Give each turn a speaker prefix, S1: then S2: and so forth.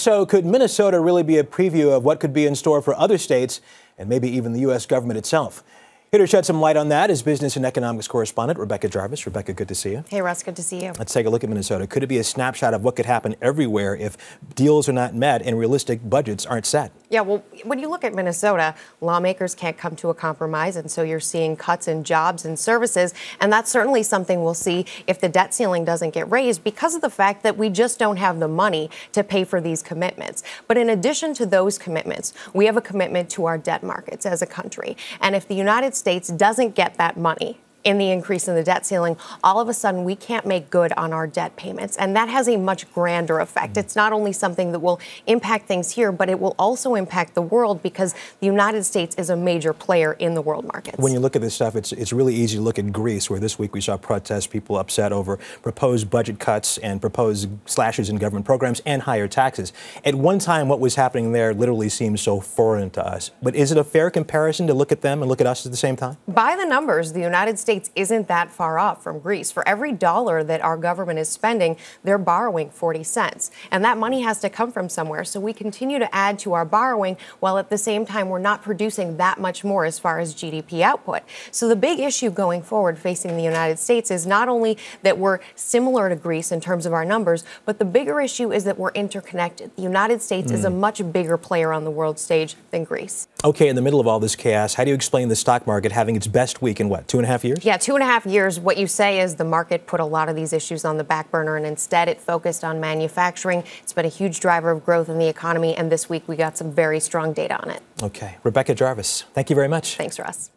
S1: So could Minnesota really be a preview of what could be in store for other states and maybe even the U.S. government itself? Here to shed some light on that is business and economics correspondent Rebecca Jarvis. Rebecca, good to see you.
S2: Hey, Russ, good to see you.
S1: Let's take a look at Minnesota. Could it be a snapshot of what could happen everywhere if deals are not met and realistic budgets aren't set?
S2: Yeah, well, when you look at Minnesota, lawmakers can't come to a compromise, and so you're seeing cuts in jobs and services, and that's certainly something we'll see if the debt ceiling doesn't get raised because of the fact that we just don't have the money to pay for these commitments. But in addition to those commitments, we have a commitment to our debt markets as a country, and if the United States doesn't get that money in the increase in the debt ceiling, all of a sudden we can't make good on our debt payments. And that has a much grander effect. It's not only something that will impact things here, but it will also impact the world because the United States is a major player in the world markets.
S1: When you look at this stuff, it's really easy to look at Greece, where this week we saw protests, people upset over proposed budget cuts and proposed slashes in government programs and higher taxes. At one time, what was happening there literally seems so foreign to us. But is it a fair comparison to look at them and look at us at the same time?
S2: By the numbers, the United States isn't that far off from Greece. For every dollar that our government is spending, they're borrowing 40 cents. And that money has to come from somewhere. So we continue to add to our borrowing while at the same time we're not producing that much more as far as GDP output. So the big issue going forward facing the United States is not only that we're similar to Greece in terms of our numbers, but the bigger issue is that we're interconnected. The United States is a much bigger player on the world stage than Greece.
S1: Okay, in the middle of all this chaos, how do you explain the stock market having its best week in what, 2.5 years?
S2: Yeah, 2.5 years. What you say is the market put a lot of these issues on the back burner and instead it focused on manufacturing. It's been a huge driver of growth in the economy, and this week we got some very strong data on it.
S1: Okay. Rebecca Jarvis, thank you very much.
S2: Thanks, Russ.